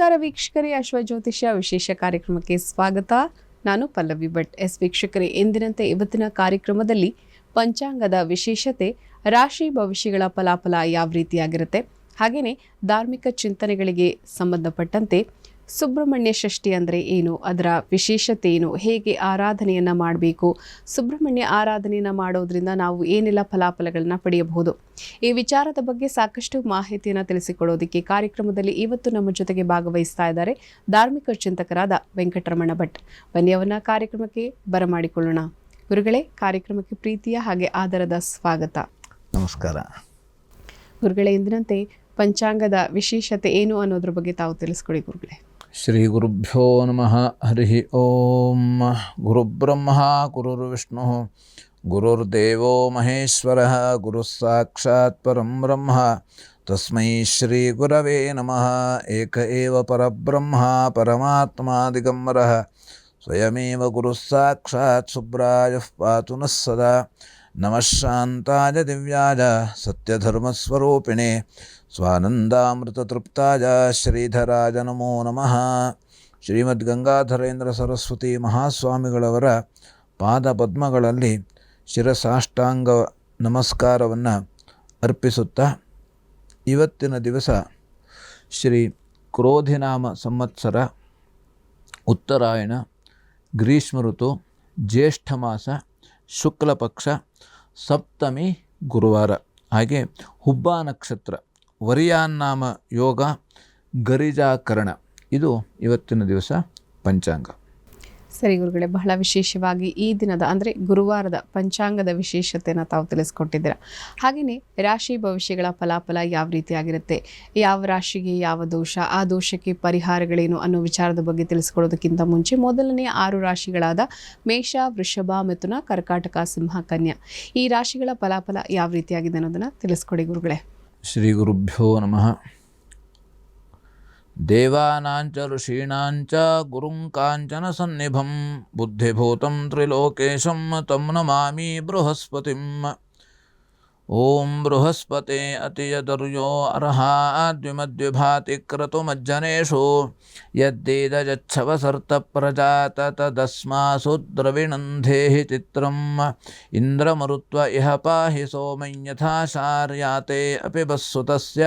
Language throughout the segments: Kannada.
ನಮಸ್ಕಾರ ವೀಕ್ಷಕರೇ, ಅಶ್ವಜ್ಯೋತಿಷ್ಯ ವಿಶೇಷ ಕಾರ್ಯಕ್ರಮಕ್ಕೆ ಸ್ವಾಗತ. ನಾನು ಪಲ್ಲವಿ ಭಟ್. ವೀಕ್ಷಕರೇ, ಎಂದಿನಂತೆ ಇವತ್ತಿನ ಕಾರ್ಯಕ್ರಮದಲ್ಲಿ ಪಂಚಾಂಗದ ವಿಶೇಷತೆ, ರಾಶಿ ಭವಿಷ್ಯಗಳ ಫಲಾಫಲ ಯಾವ ರೀತಿಯಾಗಿರುತ್ತೆ, ಹಾಗೆಯೇ ಧಾರ್ಮಿಕ ಚಿಂತನೆಗಳಿಗೆ ಸಂಬಂಧಪಟ್ಟಂತೆ ಸುಬ್ರಹ್ಮಣ್ಯ ಷಷ್ಠಿ ಅಂದರೆ ಏನು, ಅದರ ವಿಶೇಷತೆ ಏನು, ಹೇಗೆ ಆರಾಧನೆಯನ್ನು ಮಾಡಬೇಕು, ಸುಬ್ರಹ್ಮಣ್ಯ ಆರಾಧನೆಯನ್ನು ಮಾಡೋದ್ರಿಂದ ನಾವು ಏನೆಲ್ಲ ಫಲಾಫಲಗಳನ್ನು ಪಡೆಯಬಹುದು, ಈ ವಿಚಾರದ ಬಗ್ಗೆ ಸಾಕಷ್ಟು ಮಾಹಿತಿಯನ್ನು ತಿಳಿಸಿಕೊಡೋದಕ್ಕೆ ಕಾರ್ಯಕ್ರಮದಲ್ಲಿ ಇವತ್ತು ನಮ್ಮ ಜೊತೆಗೆ ಭಾಗವಹಿಸ್ತಾ ಇದ್ದಾರೆ ಧಾರ್ಮಿಕ ಚಿಂತಕರಾದ ವೆಂಕಟರಮಣ ಭಟ್. ಬನ್ನಿ ಅವನ ಕಾರ್ಯಕ್ರಮಕ್ಕೆ ಬರಮಾಡಿಕೊಳ್ಳೋಣ. ಗುರುಗಳೇ, ಕಾರ್ಯಕ್ರಮಕ್ಕೆ ಪ್ರೀತಿಯ ಹಾಗೆ ಆದರದ ಸ್ವಾಗತ. ನಮಸ್ಕಾರ. ಗುರುಗಳೇ, ಎಂದಿನಂತೆ ಪಂಚಾಂಗದ ವಿಶೇಷತೆ ಏನು ಅನ್ನೋದ್ರ ಬಗ್ಗೆ ತಾವು ತಿಳಿಸ್ಕೊಡಿ ಗುರುಗಳೇ. ಶ್ರೀ ಗುರುಭ್ಯೋ ನಮಃ. ಹರಿ ಓಂ. ಗುರುಬ್ರಹ್ಮ ಗುರುರ್ವಿಷ್ಣು ಗುರುರ್ದೇವೋ ಮಹೇಶ್ವರಃ, ಗುರು ಸಾಕ್ಷಾತ್ ಪರಂ ಬ್ರಹ್ಮ ತಸ್ಮೈ ಶ್ರೀ ಗುರವೇ ನಮಃ. ಏಕ ಏವ ಪರಬ್ರಹ್ಮ ಪರಮಾತ್ಮ ದಿಗಂಬರಃ, ಸ್ವಯಮೇವ ಗುರು ಸಾಕ್ಷಾತ್ ಶುಭ್ರಾಯಃ ಪಾತು ನಃ ಸದಾ. ನಮಃ ಶಾಂತಾಯ ದಿವ್ಯಾಯ ಸತ್ಯಧರ್ಮಸ್ವರೂಪಿಣೆ ಸ್ವಾನಂದಾಮೃತತೃಪ್ತಾಯ ಶ್ರೀಧರಾಯ ನಮೋ ನಮಃ. ಶ್ರೀಮದ್ ಗಂಗಾಧರೇಂದ್ರ ಸರಸ್ವತಿ ಮಹಾಸ್ವಾಮಿಗಳವರ ಪಾದಪದ್ಮಗಳಲ್ಲಿ ಶಿರಸಾಷ್ಟಾಂಗ ನಮಸ್ಕಾರವನ್ನು ಅರ್ಪಿಸುತ್ತಾ, ಇವತ್ತಿನ ದಿವಸ ಶ್ರೀ ಕ್ರೋಧಿನಾಮ ಸಂವತ್ಸರ, ಉತ್ತರಾಯಣ, ಗ್ರೀಷ್ಮ ಋತು, ಜ್ಯೇಷ್ಠ ಮಾಸ, ಶುಕ್ಲ ಪಕ್ಷ, ಸಪ್ತಮಿ ಗುರುವಾರ, ಹಾಗೆ ಹುಬ್ಬ ನಕ್ಷತ್ರ, ವರಿಯಾನ್ನಾಮ ಯೋಗ, ಗರಿಜಾಕರಣ. ಇದು ಇವತ್ತಿನ ದಿವಸ ಪಂಚಾಂಗ. ಸರಿ ಗುರುಗಳೇ, ಬಹಳ ವಿಶೇಷವಾಗಿ ಈ ದಿನದ ಅಂದರೆ ಗುರುವಾರದ ಪಂಚಾಂಗದ ವಿಶೇಷತೆಯನ್ನು ತಾವು ತಿಳಿಸ್ಕೊಟ್ಟಿದ್ದೀರಾ. ಹಾಗೆಯೇ ರಾಶಿ ಭವಿಷ್ಯಗಳ ಫಲಾಫಲ ಯಾವ ರೀತಿಯಾಗಿರುತ್ತೆ, ಯಾವ ರಾಶಿಗೆ ಯಾವ ದೋಷ, ಆ ದೋಷಕ್ಕೆ ಪರಿಹಾರಗಳೇನು ಅನ್ನೋ ವಿಚಾರದ ಬಗ್ಗೆ ತಿಳಿಸ್ಕೊಡೋದಕ್ಕಿಂತ ಮುಂಚೆ ಮೊದಲನೇ 6 ರಾಶಿಗಳಾದ ಮೇಷ, ವೃಷಭ, ಮಿಥುನ, ಕರ್ಕಾಟಕ, ಸಿಂಹ, ಕನ್ಯಾ, ಈ ರಾಶಿಗಳ ಫಲಾಫಲ ಯಾವ ರೀತಿಯಾಗಿದೆ ಅನ್ನೋದನ್ನು ತಿಳಿಸ್ಕೊಡಿ ಗುರುಗಳೇ. ಶ್ರೀ ಗುರುಭ್ಯೋ ನಮಃ. ದೇವಾನಾಂಚ ಋಷೀಣಾಂಚ ಗುರುಂ ಕಾಂಚನ ಸನ್ನಿಭಂ, ಬುದ್ಧಿಭೂತಂ ತ್ರಿಲೋಕೇಶಂ ತಂ ನಮಾಮಿ ಬೃಹಸ್ಪತಿಂ. ಓಂ ಬೃಹಸ್ಪತೆ ಅತಿಯದರ್ಯೋ ಅರ್ಹಾದ್ವಿಮದ್ವಿಭಾತಿ ಕ್ರತುಮಜ್ಜನೇಷು, ಯದ್ದೇದಜಚ್ಛವಸರ್ತ ಪ್ರಜಾತ ತದಸ್ಮಾಸು ದ್ರವಿಣಂಧೇಹಿ ಚಿತ್ರಂ. ಇಂದ್ರಮರುತ್ವ ಇಹ ಪಾಹಿ ಸೋಮಂ ಶಾರ್ಯಾತೆ ಅಪಿ ಬಸ್ಸುತಸ್ಯ,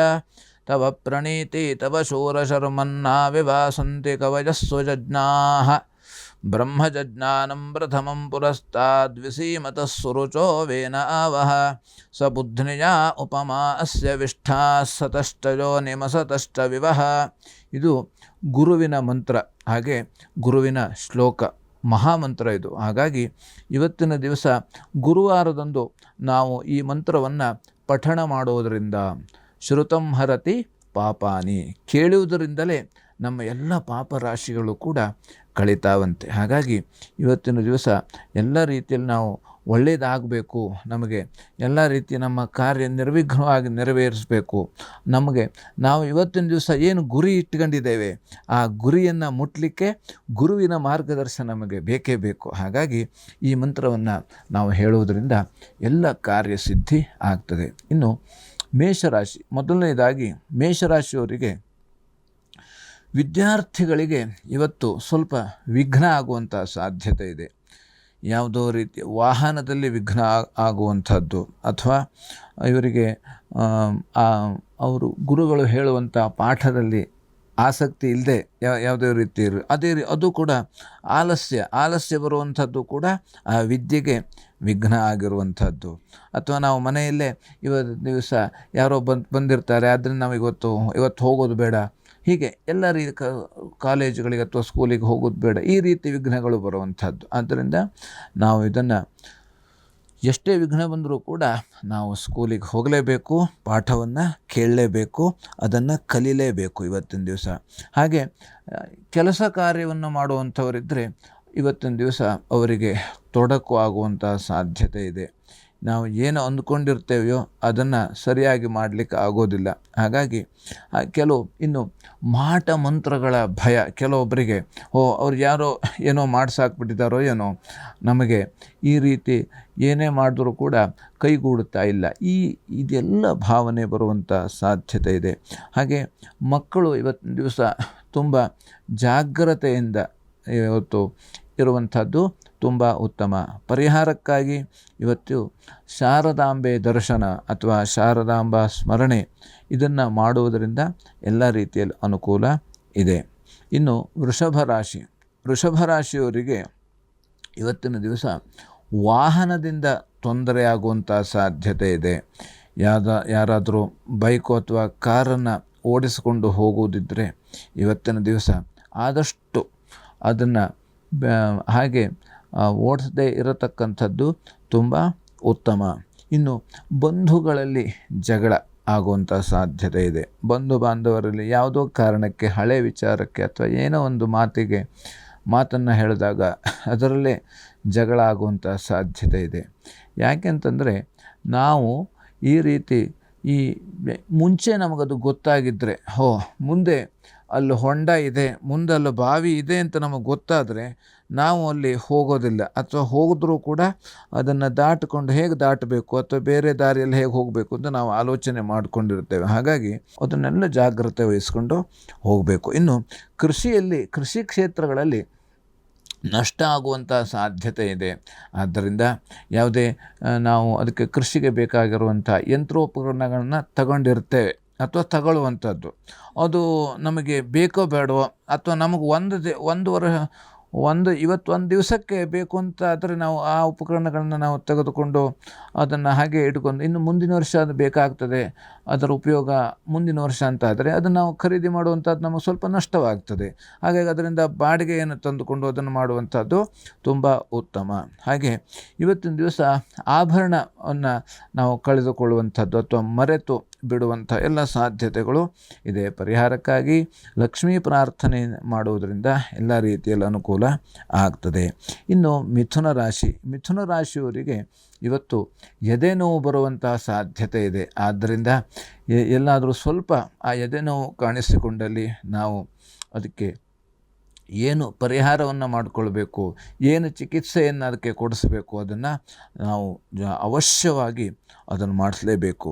ತವ ಪ್ರಣೀತಿ ತವ ಶೂರಶರ್ಮನ್ನಾ ವಿವಾಸಂತಿ ಕವಯಸ್ಸು ಜಜ್ಞಾಃ. ಬ್ರಹ್ಮಜಜ್ಞಾನಂ ಪ್ರಥಮಂ ಪುರಸ್ತಾದ್ವಿಸೀಮತಃ ಸುರುಚೋ ವೇನ ಆವಹ, ಸ ಬುದ್ಧ್ನಿಯಾ ಉಪಮಾ ಅಸ್ಯ ವಿಷ್ಠಾ ಸತಷ್ಟಯೋ ನಿಮಸತಷ್ಟ ವಿವಹ. ಇದು ಗುರುವಿನ ಮಂತ್ರ, ಹಾಗೆ ಗುರುವಿನ ಶ್ಲೋಕ, ಮಹಾಮಂತ್ರ ಇದು. ಹಾಗಾಗಿ ಇವತ್ತಿನ ದಿವಸ ಗುರುವಾರದಂದು ನಾವು ಈ ಮಂತ್ರವನ್ನು ಪಠಣ ಮಾಡೋದರಿಂದ ಶ್ರುತಂ ಹರತಿ ಪಾಪಾನಿ, ಕೇಳುವುದರಿಂದಲೇ ನಮ್ಮ ಎಲ್ಲ ಪಾಪರಾಶಿಗಳು ಕೂಡ ಕಳೀತಾವಂತೆ. ಹಾಗಾಗಿ ಇವತ್ತಿನ ದಿವಸ ಎಲ್ಲ ರೀತಿಯಲ್ಲಿ ನಾವು ಒಳ್ಳೆಯದಾಗಬೇಕು, ನಮಗೆ ಎಲ್ಲ ರೀತಿ ನಮ್ಮ ಕಾರ್ಯ ನಿರ್ವಿಘ್ನವಾಗಿ ನೆರವೇರಿಸಬೇಕು. ನಾವು ಇವತ್ತಿನ ದಿವಸ ಏನು ಗುರಿ ಇಟ್ಕೊಂಡಿದ್ದೇವೆ, ಆ ಗುರಿಯನ್ನು ಮುಟ್ಟಲಿಕ್ಕೆ ಗುರುವಿನ ಮಾರ್ಗದರ್ಶನ ನಮಗೆ ಬೇಕೇ ಬೇಕು. ಹಾಗಾಗಿ ಈ ಮಂತ್ರವನ್ನು ನಾವು ಹೇಳುವುದರಿಂದ ಎಲ್ಲ ಕಾರ್ಯಸಿದ್ಧಿ ಆಗ್ತದೆ. ಇನ್ನು ಮೇಷರಾಶಿ, ಮೊದಲನೇದಾಗಿ ಮೇಷರಾಶಿಯವರಿಗೆ, ವಿದ್ಯಾರ್ಥಿಗಳಿಗೆ ಇವತ್ತು ಸ್ವಲ್ಪ ವಿಘ್ನ ಆಗುವಂಥ ಸಾಧ್ಯತೆ ಇದೆ. ಯಾವುದೋ ರೀತಿ ವಾಹನದಲ್ಲಿ ವಿಘ್ನ ಆಗುವಂಥದ್ದು, ಅಥವಾ ಇವರಿಗೆ ಅವರು ಗುರುಗಳು ಹೇಳುವಂಥ ಪಾಠದಲ್ಲಿ ಆಸಕ್ತಿ ಇಲ್ಲದೆ ಯಾವುದೇ ರೀತಿ ಅದು ಕೂಡ ಆಲಸ್ಯ ಬರುವಂಥದ್ದು ಕೂಡ ಆ ವಿದ್ಯೆಗೆ ವಿಘ್ನ ಆಗಿರುವಂಥದ್ದು. ಅಥವಾ ನಾವು ಮನೆಯಲ್ಲೇ ಇವತ್ತು ದಿವಸ ಯಾರೋ ಬಂದಿರ್ತಾರೆ, ಆದ್ದರಿಂದ ನಾವು ಇವತ್ತು ಹೋಗೋದು ಬೇಡ, ಹೀಗೆ ಎಲ್ಲ ಕಾಲೇಜುಗಳಿಗೆ ಅಥವಾ ಸ್ಕೂಲಿಗೆ ಹೋಗೋದು ಬೇಡ, ಈ ರೀತಿ ವಿಘ್ನಗಳು ಬರುವಂಥದ್ದು. ಆದ್ದರಿಂದ ನಾವು ಇದನ್ನು ಎಷ್ಟೇ ವಿಘ್ನ ಬಂದರೂ ಕೂಡ ನಾವು ಸ್ಕೂಲಿಗೆ ಹೋಗಲೇಬೇಕು, ಪಾಠವನ್ನು ಕೇಳಲೇಬೇಕು, ಅದನ್ನು ಕಲೀಲೇಬೇಕು ಇವತ್ತಿನ ದಿವಸ. ಹಾಗೆ ಕೆಲಸ ಕಾರ್ಯವನ್ನು ಮಾಡುವಂಥವರಿದ್ದರೆ ಇವತ್ತಿನ ದಿವಸ ಅವರಿಗೆ ತೊಡಕು ಆಗುವಂಥ ಸಾಧ್ಯತೆ ಇದೆ. ನಾವು ಏನು ಅಂದ್ಕೊಂಡಿರ್ತೇವೆಯೋ ಅದನ್ನು ಸರಿಯಾಗಿ ಮಾಡಲಿಕ್ಕೆ ಆಗೋದಿಲ್ಲ. ಹಾಗಾಗಿ ಇನ್ನು ಮಾಟ ಮಂತ್ರಗಳ ಭಯ ಕೆಲವೊಬ್ಬರಿಗೆ, ಅವ್ರು ಯಾರೋ ಏನೋ ಮಾಡಿಸಾಕ್ಬಿಟ್ಟಿದ್ದಾರೋ ಏನೋ, ನಮಗೆ ಈ ರೀತಿ ಏನೇ ಮಾಡಿದ್ರೂ ಕೂಡ ಕೈಗೂಡುತ್ತಾ ಇಲ್ಲ, ಇದೆಲ್ಲ ಭಾವನೆ ಬರುವಂಥ ಸಾಧ್ಯತೆ ಇದೆ. ಹಾಗೆ ಮಕ್ಕಳು ಇವತ್ತಿನ ದಿವಸ ತುಂಬ ಜಾಗ್ರತೆಯಿಂದ ಇವತ್ತು ಇರುವಂಥದ್ದು ತುಂಬ ಉತ್ತಮ. ಪರಿಹಾರಕ್ಕಾಗಿ ಇವತ್ತು ಶಾರದಾಂಬೆ ದರ್ಶನ ಅಥವಾ ಶಾರದಾಂಬಾ ಸ್ಮರಣೆ ಇದನ್ನು ಮಾಡುವುದರಿಂದ ಎಲ್ಲ ರೀತಿಯಲ್ಲಿ ಅನುಕೂಲ ಇದೆ. ಇನ್ನು ವೃಷಭ ರಾಶಿಯವರಿಗೆ ಇವತ್ತಿನ ದಿವಸ ವಾಹನದಿಂದ ತೊಂದರೆಯಾಗುವಂಥ ಸಾಧ್ಯತೆ ಇದೆ. ಯಾರಾದರೂ ಬೈಕು ಅಥವಾ ಕಾರನ್ನು ಓಡಿಸಿಕೊಂಡು ಹೋಗುವುದಿದ್ದರೆ ಇವತ್ತಿನ ದಿವಸ ಆದಷ್ಟು ಅದನ್ನು ಹಾಗೆ ಓಡಿಸದೇ ಇರತಕ್ಕಂಥದ್ದು ತುಂಬ ಉತ್ತಮ. ಇನ್ನು ಬಂಧುಗಳಲ್ಲಿ ಜಗಳ ಆಗುವಂಥ ಸಾಧ್ಯತೆ ಇದೆ. ಬಂಧು ಬಾಂಧವರಲ್ಲಿ ಯಾವುದೋ ಕಾರಣಕ್ಕೆ ಹಳೆ ವಿಚಾರಕ್ಕೆ ಅಥವಾ ಏನೋ ಒಂದು ಮಾತನ್ನು ಹೇಳಿದಾಗ ಅದರಲ್ಲೇ ಜಗಳ ಆಗುವಂಥ ಸಾಧ್ಯತೆ ಇದೆ. ಯಾಕೆಂತಂದರೆ ನಾವು ಈ ರೀತಿ ಮುಂಚೆ ನಮಗದು ಗೊತ್ತಾಗಿದ್ದರೆ ಮುಂದೆ ಅಲ್ಲಿ ಹೊಂಡ ಇದೆ, ಮುಂದೆ ಅಲ್ಲಿ ಬಾವಿ ಇದೆ ಅಂತ ನಮಗೆ ಗೊತ್ತಾದರೆ ನಾವು ಅಲ್ಲಿ ಹೋಗೋದಿಲ್ಲ, ಅಥವಾ ಹೋಗಿದ್ರೂ ಕೂಡ ಅದನ್ನು ದಾಟಿಕೊಂಡು ಹೇಗೆ ದಾಟಬೇಕು ಅಥವಾ ಬೇರೆ ದಾರಿಯಲ್ಲಿ ಹೇಗೆ ಹೋಗಬೇಕು ಅಂತ ನಾವು ಆಲೋಚನೆ ಮಾಡಿಕೊಂಡಿರ್ತೇವೆ. ಹಾಗಾಗಿ ಅದನ್ನೆಲ್ಲ ಜಾಗ್ರತೆ ವಹಿಸ್ಕೊಂಡು ಹೋಗಬೇಕು. ಇನ್ನು ಕೃಷಿ ಕ್ಷೇತ್ರಗಳಲ್ಲಿ ನಷ್ಟ ಆಗುವಂಥ ಸಾಧ್ಯತೆ ಇದೆ. ಆದ್ದರಿಂದ ಯಾವುದೇ ನಾವು ಅದಕ್ಕೆ ಕೃಷಿಗೆ ಬೇಕಾಗಿರುವಂಥ ಯಂತ್ರೋಪಕರಣಗಳನ್ನ ತಗೊಂಡಿರ್ತೇವೆ ಅಥವಾ ತಗೊಳ್ಳುವಂಥದ್ದು ಅದು ನಮಗೆ ಬೇಕೋ ಬೇಡವೋ, ಅಥವಾ ನಮಗೆ ಇವತ್ತು ಒಂದು ದಿವಸಕ್ಕೆ ಬೇಕು ಅಂತ ಆದರೆ ನಾವು ಆ ಉಪಕರಣಗಳನ್ನು ನಾವು ತೆಗೆದುಕೊಂಡು ಅದನ್ನು ಹಾಗೆ ಇಟ್ಕೊಂಡು ಇನ್ನು ಮುಂದಿನ ವರ್ಷ ಅದು ಬೇಕಾಗ್ತದೆ, ಅದರ ಉಪಯೋಗ ಮುಂದಿನ ವರ್ಷ ಅಂತ ಆದರೆ ಅದನ್ನು ನಾವು ಖರೀದಿ ಮಾಡುವಂಥದ್ದು ನಮಗೆ ಸ್ವಲ್ಪ ನಷ್ಟವಾಗ್ತದೆ. ಹಾಗಾಗಿ ಅದರಿಂದ ಬಾಡಿಗೆಯನ್ನು ತಂದುಕೊಂಡು ಅದನ್ನು ಮಾಡುವಂಥದ್ದು ತುಂಬ ಉತ್ತಮ. ಹಾಗೆ ಇವತ್ತಿನ ದಿವಸ ಆಭರಣವನ್ನು ನಾವು ಕಳೆದುಕೊಳ್ಳುವಂಥದ್ದು ಅಥವಾ ಮರೆತು ಬಿಡುವಂಥ ಎಲ್ಲ ಸಾಧ್ಯತೆಗಳು ಇದೆ. ಪರಿಹಾರಕ್ಕಾಗಿ ಲಕ್ಷ್ಮೀ ಪ್ರಾರ್ಥನೆ ಮಾಡುವುದರಿಂದ ಎಲ್ಲ ರೀತಿಯಲ್ಲಿ ಅನುಕೂಲ ಆಗ್ತದೆ. ಇನ್ನು ಮಿಥುನ ರಾಶಿಯವರಿಗೆ ಇವತ್ತು ಎದೆ ನೋವು ಬರುವಂತಹ ಸಾಧ್ಯತೆ ಇದೆ. ಆದ್ದರಿಂದ ಎಲ್ಲಾದರೂ ಸ್ವಲ್ಪ ಆ ಎದೆ ನೋವು ಕಾಣಿಸಿಕೊಂಡಲ್ಲಿ ನಾವು ಅದಕ್ಕೆ ಏನು ಪರಿಹಾರವನ್ನು ಮಾಡಿಕೊಳ್ಬೇಕು, ಏನು ಚಿಕಿತ್ಸೆಯನ್ನು ಅದಕ್ಕೆ ಕೊಡಿಸಬೇಕು, ಅದನ್ನು ನಾವು ಅವಶ್ಯವಾಗಿ ಅದನ್ನು ಮಾಡಿಸಲೇಬೇಕು.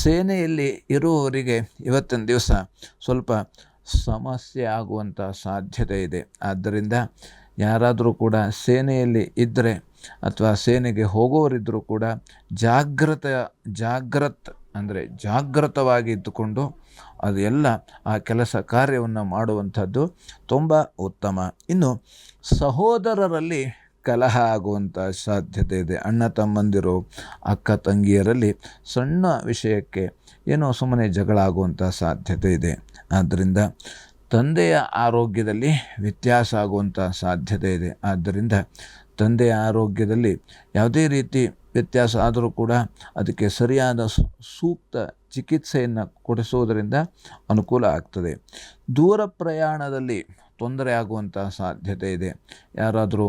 ಸೇನೆಯಲ್ಲಿ ಇರುವವರಿಗೆ ಇವತ್ತಿನ ದಿವಸ ಸ್ವಲ್ಪ ಸಮಸ್ಯೆ ಆಗುವಂಥ ಸಾಧ್ಯತೆ ಇದೆ. ಆದ್ದರಿಂದ ಯಾರಾದರೂ ಕೂಡ ಸೇನೆಯಲ್ಲಿ ಇದ್ದರೆ ಅಥವಾ ಸೇನೆಗೆ ಹೋಗೋವರಿದ್ದರೂ ಕೂಡ ಜಾಗೃತವಾಗಿ ಇದ್ದುಕೊಂಡು ಅದು ಎಲ್ಲ ಆ ಕೆಲಸ ಕಾರ್ಯವನ್ನು ಮಾಡುವಂಥದ್ದು ತುಂಬ ಉತ್ತಮ. ಇನ್ನು ಸಹೋದರರಲ್ಲಿ ಕಲಹ ಆಗುವಂಥ ಸಾಧ್ಯತೆ ಇದೆ. ಅಣ್ಣ ತಮ್ಮಂದಿರು, ಅಕ್ಕ ತಂಗಿಯರಲ್ಲಿ ಸಣ್ಣ ವಿಷಯಕ್ಕೆ ಏನೋ ಸುಮ್ಮನೆ ಜಗಳ ಆಗುವಂಥ ಸಾಧ್ಯತೆ ಇದೆ. ಆದ್ದರಿಂದ ತಂದೆಯ ಆರೋಗ್ಯದಲ್ಲಿ ವ್ಯತ್ಯಾಸ ಆಗುವಂಥ ಸಾಧ್ಯತೆ ಇದೆ. ಆದ್ದರಿಂದ ತಂದೆಯ ಆರೋಗ್ಯದಲ್ಲಿ ಯಾವುದೇ ರೀತಿ ವ್ಯತ್ಯಾಸ ಆದರೂ ಕೂಡ ಅದಕ್ಕೆ ಸರಿಯಾದ ಸೂಕ್ತ ಚಿಕಿತ್ಸೆಯನ್ನು ಕೊಡಿಸುವುದರಿಂದ ಅನುಕೂಲ ಆಗ್ತದೆ. ದೂರ ಪ್ರಯಾಣದಲ್ಲಿ ತೊಂದರೆ ಆಗುವಂಥ ಸಾಧ್ಯತೆ ಇದೆ. ಯಾರಾದರೂ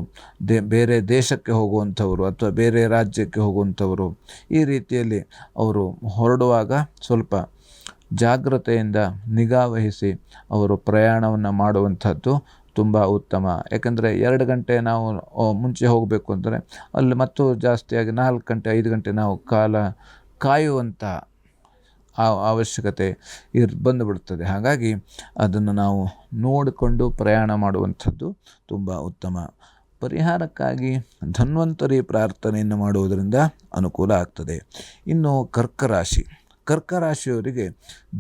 ಬೇರೆ ದೇಶಕ್ಕೆ ಹೋಗುವಂಥವರು ಅಥವಾ ಬೇರೆ ರಾಜ್ಯಕ್ಕೆ ಹೋಗುವಂಥವರು ಈ ರೀತಿಯಲ್ಲಿ ಅವರು ಹೊರಡುವಾಗ ಸ್ವಲ್ಪ ಜಾಗ್ರತೆಯಿಂದ ನಿಗಾವಹಿಸಿ ಅವರು ಪ್ರಯಾಣವನ್ನು ಮಾಡುವಂಥದ್ದು ತುಂಬ ಉತ್ತಮ. ಯಾಕಂದರೆ 2 ಗಂಟೆ ನಾವು ಮುಂಚೆ ಹೋಗಬೇಕು ಅಂದರೆ ಅಲ್ಲಿ ಮತ್ತು ಜಾಸ್ತಿಯಾಗಿ 4 ಗಂಟೆ 5 ಗಂಟೆ ನಾವು ಕಾಯುವಂಥ ಅವಶ್ಯಕತೆ ಬಂದುಬಿಡ್ತದೆ. ಹಾಗಾಗಿ ಅದನ್ನು ನಾವು ನೋಡಿಕೊಂಡು ಪ್ರಯಾಣ ಮಾಡುವಂಥದ್ದು ತುಂಬ ಉತ್ತಮ. ಪರಿಹಾರಕ್ಕಾಗಿ ಧನ್ವಂತರಿ ಪ್ರಾರ್ಥನೆಯನ್ನು ಮಾಡುವುದರಿಂದ ಅನುಕೂಲ ಆಗ್ತದೆ. ಇನ್ನು ಕರ್ಕರಾಶಿಯವರಿಗೆ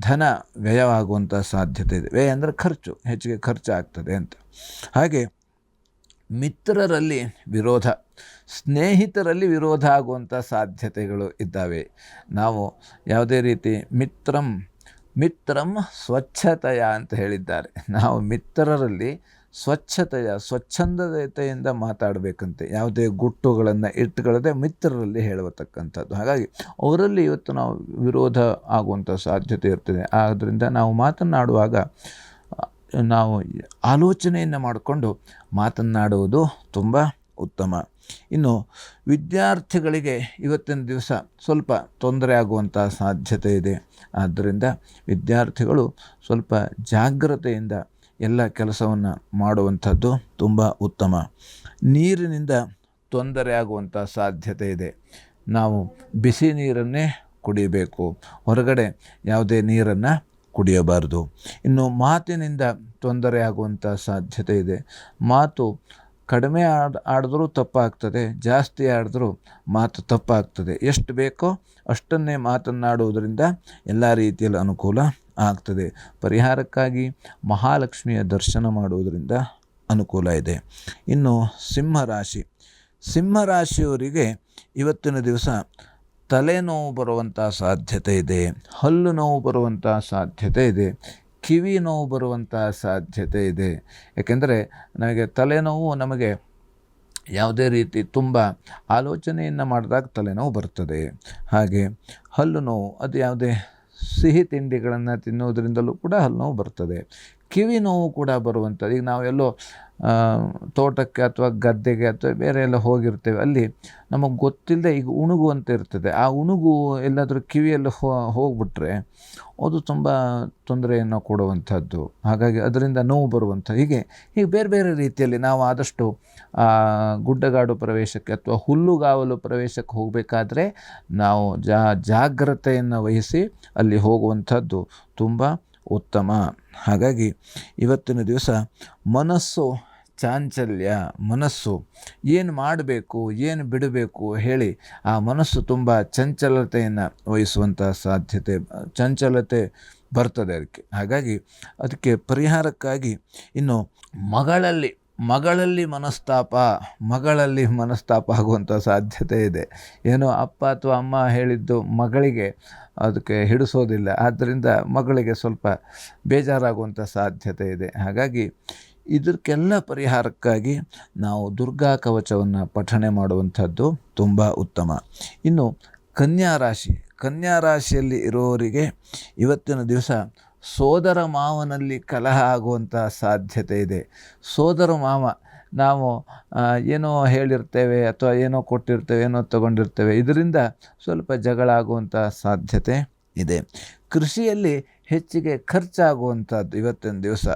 ಧನ ವ್ಯಯವಾಗುವಂಥ ಸಾಧ್ಯತೆ ಇದೆ. ವ್ಯಯ ಅಂದರೆ ಖರ್ಚು, ಹೆಚ್ಚಿಗೆ ಖರ್ಚಾಗ್ತದೆ ಅಂತ. ಹಾಗೆ ಮಿತ್ರರಲ್ಲಿ ವಿರೋಧ, ಸ್ನೇಹಿತರಲ್ಲಿ ವಿರೋಧ ಆಗುವಂಥ ಸಾಧ್ಯತೆಗಳು ಇದ್ದಾವೆ. ನಾವು ಯಾವುದೇ ರೀತಿ ಮಿತ್ರಂ ಸ್ವಚ್ಛತೆಯ ಅಂತ ಹೇಳಿದ್ದಾರೆ. ನಾವು ಮಿತ್ರರಲ್ಲಿ ಸ್ವಚ್ಛಂದತೆಯಿಂದ ಮಾತಾಡಬೇಕಂತೆ. ಯಾವುದೇ ಗುಟ್ಟುಗಳನ್ನು ಇಟ್ಟುಕೊಳ್ಳದೆ ಮಿತ್ರರಲ್ಲಿ ಹೇಳತಕ್ಕಂಥದ್ದು. ಹಾಗಾಗಿ ಅವರಲ್ಲಿ ಇವತ್ತು ನಾವು ವಿರೋಧ ಆಗುವಂಥ ಸಾಧ್ಯತೆ ಇರ್ತದೆ. ಆದ್ದರಿಂದ ನಾವು ಮಾತನಾಡುವಾಗ ನಾವು ಆಲೋಚನೆಯನ್ನು ಮಾಡಿಕೊಂಡು ಮಾತನಾಡುವುದು ತುಂಬ ಉತ್ತಮ. ಇನ್ನು ವಿದ್ಯಾರ್ಥಿಗಳಿಗೆ ಇವತ್ತಿನ ದಿವಸ ಸ್ವಲ್ಪ ತೊಂದರೆ ಆಗುವಂಥ ಸಾಧ್ಯತೆ ಇದೆ. ಆದ್ದರಿಂದ ವಿದ್ಯಾರ್ಥಿಗಳು ಸ್ವಲ್ಪ ಜಾಗ್ರತೆಯಿಂದ ಎಲ್ಲ ಕೆಲಸವನ್ನು ಮಾಡುವಂಥದ್ದು ತುಂಬ ಉತ್ತಮ. ನೀರಿನಿಂದ ತೊಂದರೆ ಆಗುವಂಥ ಸಾಧ್ಯತೆ ಇದೆ. ನಾವು ಬಿಸಿ ನೀರನ್ನೇ ಕುಡಿಯಬೇಕು, ಹೊರಗಡೆ ಯಾವುದೇ ನೀರನ್ನು ಕುಡಿಯಬಾರದು. ಇನ್ನು ಮಾತಿನಿಂದ ತೊಂದರೆ ಆಗುವಂಥ ಸಾಧ್ಯತೆ ಇದೆ. ಮಾತು ಕಡಿಮೆ ಆಡಿದ್ರೂ ತಪ್ಪಾಗ್ತದೆ, ಜಾಸ್ತಿ ಆಡಿದ್ರೂ ಮಾತು ತಪ್ಪಾಗ್ತದೆ. ಎಷ್ಟು ಬೇಕೋ ಅಷ್ಟನ್ನೇ ಮಾತನ್ನಾಡುವುದರಿಂದ ಎಲ್ಲ ರೀತಿಯಲ್ಲಿ ಅನುಕೂಲ ಆಗ್ತದೆ. ಪರಿಹಾರಕ್ಕಾಗಿ ಮಹಾಲಕ್ಷ್ಮಿಯ ದರ್ಶನ ಮಾಡುವುದರಿಂದ ಅನುಕೂಲ ಇದೆ. ಇನ್ನು ಸಿಂಹರಾಶಿಯವರಿಗೆ ಇವತ್ತಿನ ದಿವಸ ತಲೆನೋವು ಬರುವಂಥ ಸಾಧ್ಯತೆ ಇದೆ, ಹಲ್ಲು ನೋವು ಬರುವಂಥ ಸಾಧ್ಯತೆ ಇದೆ, ಕಿವಿ ನೋವು ಬರುವಂಥ ಸಾಧ್ಯತೆ ಇದೆ. ಏಕೆಂದರೆ ನಮಗೆ ಯಾವುದೇ ರೀತಿ ತುಂಬ ಆಲೋಚನೆಯನ್ನು ಮಾಡಿದಾಗ ತಲೆನೋವು ಬರ್ತದೆ. ಹಾಗೆ ಹಲ್ಲು ನೋವು, ಅದು ಯಾವುದೇ ಸಿಹಿ ತಿಂಡಿಗಳನ್ನು ತಿನ್ನೋದ್ರಿಂದಲೂ ಕೂಡ ಹಲ್ಲು ನೋವು ಬರ್ತದೆ. ಕಿವಿ ನೋವು ಕೂಡ ಬರುವಂಥದ್ದು. ಈಗ ನಾವು ಎಲ್ಲೋ ತೋಟಕ್ಕೆ ಅಥವಾ ಗದ್ದೆಗೆ ಅಥವಾ ಬೇರೆ ಎಲ್ಲ ಹೋಗಿರ್ತೇವೆ, ಅಲ್ಲಿ ನಮಗೆ ಗೊತ್ತಿಲ್ಲದೆ ಈಗ ಉಣುಗು ಅಂತ ಇರ್ತದೆ. ಆ ಉಣುಗು ಎಲ್ಲಾದರೂ ಕಿವಿಯಲ್ಲಿ ಹೋಗ್ಬಿಟ್ರೆ ಅದು ತುಂಬ ತೊಂದರೆಯನ್ನು ಕೊಡುವಂಥದ್ದು. ಹಾಗಾಗಿ ಅದರಿಂದ ನೋವು ಬರುವಂಥ ಹೀಗೆ ಬೇರೆ ಬೇರೆ ರೀತಿಯಲ್ಲಿ ನಾವು ಆದಷ್ಟು ಗುಡ್ಡಗಾಡು ಪ್ರವೇಶಕ್ಕೆ ಅಥವಾ ಹುಲ್ಲುಗಾವಲು ಪ್ರವೇಶಕ್ಕೆ ಹೋಗಬೇಕಾದ್ರೆ ನಾವು ಜಾಗ್ರತೆಯನ್ನು ವಹಿಸಿ ಅಲ್ಲಿ ಹೋಗುವಂಥದ್ದು ತುಂಬ ಉತ್ತಮ. ಹಾಗಾಗಿ ಇವತ್ತಿನ ದಿವಸ ಮನಸ್ಸು ಚಾಂಚಲ್ಯ, ಮನಸ್ಸು ಏನು ಮಾಡಬೇಕು ಏನು ಬಿಡಬೇಕು ಹೇಳಿ ಆ ಮನಸ್ಸು ತುಂಬ ಚಂಚಲತೆಯನ್ನು ವಹಿಸುವಂಥ ಚಂಚಲತೆ ಬರ್ತದೆ ಅದಕ್ಕೆ. ಹಾಗಾಗಿ ಅದಕ್ಕೆ ಪರಿಹಾರಕ್ಕಾಗಿ ಇನ್ನು ಮಗಳಲ್ಲಿ ಮನಸ್ತಾಪ ಆಗುವಂಥ ಸಾಧ್ಯತೆ ಇದೆ. ಏನೋ ಅಪ್ಪ ಅಥವಾ ಅಮ್ಮ ಹೇಳಿದ್ದು ಮಗಳಿಗೆ ಅದಕ್ಕೆ ಹಿಡಿಸೋದಿಲ್ಲ, ಆದ್ದರಿಂದ ಮಗಳಿಗೆ ಸ್ವಲ್ಪ ಬೇಜಾರಾಗುವಂಥ ಸಾಧ್ಯತೆ ಇದೆ. ಹಾಗಾಗಿ ಇದಕ್ಕೆಲ್ಲ ಪರಿಹಾರಕ್ಕಾಗಿ ನಾವು ದುರ್ಗಾ ಕವಚವನ್ನು ಪಠಣೆ ಮಾಡುವಂಥದ್ದು ತುಂಬ ಉತ್ತಮ. ಇನ್ನು ಕನ್ಯಾ ರಾಶಿಯಲ್ಲಿ ಇರೋರಿಗೆ ಇವತ್ತಿನ ದಿವಸ ಸೋದರ ಮಾವನಲ್ಲಿ ಕಲಹ ಆಗುವಂಥ ಸಾಧ್ಯತೆ ಇದೆ. ಸೋದರ ಮಾವ ನಾವು ಏನೋ ಹೇಳಿರ್ತೇವೆ ಅಥವಾ ಏನೋ ಕೊಟ್ಟಿರ್ತೇವೆ, ಏನೋ ತಗೊಂಡಿರ್ತೇವೆ, ಇದರಿಂದ ಸ್ವಲ್ಪ ಜಗಳ ಆಗುವಂಥ ಸಾಧ್ಯತೆ ಇದೆ. ಕೃಷಿಯಲ್ಲಿ ಹೆಚ್ಚಿಗೆ ಖರ್ಚಾಗುವಂಥದ್ದು ಇವತ್ತಿನ ದಿವಸ.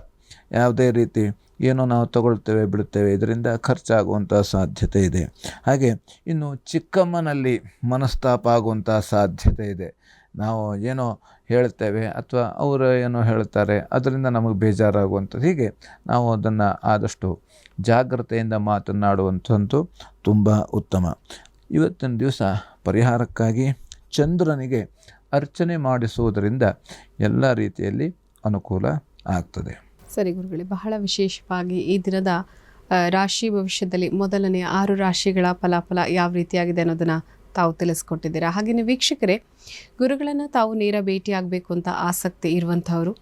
ಯಾವುದೇ ರೀತಿ ಏನೋ ನಾವು ತಗೊಳ್ತೇವೆ ಬಿಡುತ್ತೇವೆ, ಇದರಿಂದ ಖರ್ಚಾಗುವಂಥ ಸಾಧ್ಯತೆ ಇದೆ. ಹಾಗೆ ಇನ್ನು ಚಿಕ್ಕಮ್ಮನಲ್ಲಿ ಮನಸ್ತಾಪ ಆಗುವಂಥ ಸಾಧ್ಯತೆ ಇದೆ. ನಾವು ಏನೋ ಹೇಳ್ತೇವೆ ಅಥವಾ ಅವರು ಏನೋ ಹೇಳ್ತಾರೆ, ಅದರಿಂದ ನಮಗೆ ಬೇಜಾರಾಗುವಂಥದ್ದು. ಹೀಗೆ ನಾವು ಅದನ್ನು ಆದಷ್ಟು ಜಾಗ್ರತೆಯಿಂದ ಮಾತನಾಡುವಂಥದ್ದು ತುಂಬ ಉತ್ತಮ. ಇವತ್ತಿನ ದಿವಸ ಪರಿಹಾರಕ್ಕಾಗಿ ಚಂದ್ರನಿಗೆ ಅರ್ಚನೆ ಮಾಡಿಸುವುದರಿಂದ ಎಲ್ಲ ರೀತಿಯಲ್ಲಿ ಅನುಕೂಲ ಆಗ್ತದೆ. ಸರಿ ಗುರುಗಳೇ, ಬಹಳ ವಿಶೇಷವಾಗಿ ಈ ದಿನದ ರಾಶಿ ಭವಿಷ್ಯದಲ್ಲಿ ಮೊದಲನೇ 6 ರಾಶಿಗಳ ಫಲಾಫಲ ಯಾವ ರೀತಿಯಾಗಿದೆ ಅನ್ನೋದನ್ನು ತಾವು ತಿಳಿಸ್ಕೊಟ್ಟಿದ್ದೀರಾ. ಹಾಗೆಯೇ ವೀಕ್ಷಕರೇ, ಗುರುಗಳನ್ನು ತಾವು ನೇರ ಭೇಟಿಯಾಗಬೇಕು ಅಂತ ಆಸಕ್ತಿ ಇರುವಂಥವರು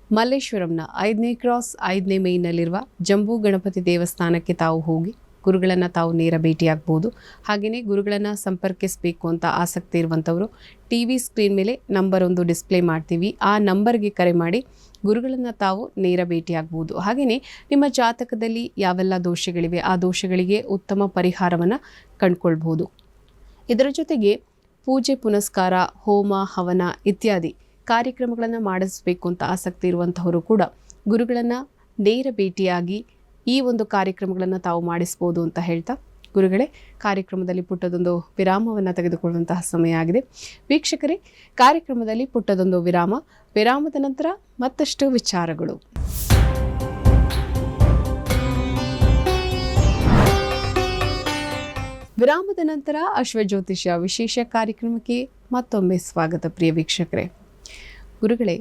ಮಲ್ಲೇಶ್ವರಂನ 5ನೇ ಕ್ರಾಸ್ 5ನೇ ಮೇಯ್ನಲ್ಲಿರುವ ಜಂಬೂ ಗಣಪತಿ ದೇವಸ್ಥಾನಕ್ಕೆ ತಾವು ಹೋಗಿ ಗುರುಗಳನ್ನು ತಾವು ನೇರ ಭೇಟಿಯಾಗ್ಬೋದು. ಹಾಗೆಯೇ ಗುರುಗಳನ್ನು ಸಂಪರ್ಕಿಸಬೇಕು ಅಂತ ಆಸಕ್ತಿ ಇರುವಂಥವರು TV ಸ್ಕ್ರೀನ್ ಮೇಲೆ ನಂಬರ್ ಒಂದು ಡಿಸ್ಪ್ಲೇ ಮಾಡ್ತೀವಿ, ಆ ನಂಬರ್ಗೆ ಕರೆ ಮಾಡಿ ಗುರುಗಳನ್ನು ತಾವು ನೇರ ಭೇಟಿಯಾಗ್ಬೋದು. ಹಾಗೆಯೇ ನಿಮ್ಮ ಜಾತಕದಲ್ಲಿ ಯಾವೆಲ್ಲ ದೋಷಗಳಿವೆ ಆ ದೋಷಗಳಿಗೆ ಉತ್ತಮ ಪರಿಹಾರವನ್ನು ಕಂಡುಕೊಳ್ಬೋದು. ಇದರ ಜೊತೆಗೆ ಪೂಜೆ ಪುನಸ್ಕಾರ, ಹೋಮ ಹವನ ಇತ್ಯಾದಿ ಕಾರ್ಯಕ್ರಮಗಳನ್ನು ಮಾಡಿಸಬೇಕು ಅಂತ ಆಸಕ್ತಿ ಇರುವಂಥವರು ಕೂಡ ಗುರುಗಳನ್ನು ನೇರ ಭೇಟಿಯಾಗಿ ಈ ಒಂದು ಕಾರ್ಯಕ್ರಮಗಳನ್ನು ತಾವು ಮಾಡಿಸ್ಬೋದು ಅಂತ ಹೇಳ್ತಾ, ಗುರುಗಳೇ, ಕಾರ್ಯಕ್ರಮದಲ್ಲಿ ಪುಟ್ಟದೊಂದು ವಿರಾಮವನ್ನು ತೆಗೆದುಕೊಳ್ಳುವಂತಹ ಸಮಯ ಆಗಿದೆ. ವೀಕ್ಷಕರೇ, ಕಾರ್ಯಕ್ರಮದಲ್ಲಿ ಪುಟ್ಟದೊಂದು ವಿರಾಮದ ನಂತರ ಮತ್ತಷ್ಟು ವಿಚಾರಗಳು. ವಿರಾಮದ ನಂತರ ಅಶ್ವಜ್ಯೋತಿಷ್ಯ ವಿಶೇಷ ಕಾರ್ಯಕ್ರಮಕ್ಕೆ ಮತ್ತೊಮ್ಮೆ ಸ್ವಾಗತ. ಪ್ರಿಯ ವೀಕ್ಷಕರೇ, ಗುರುಗಳೇ,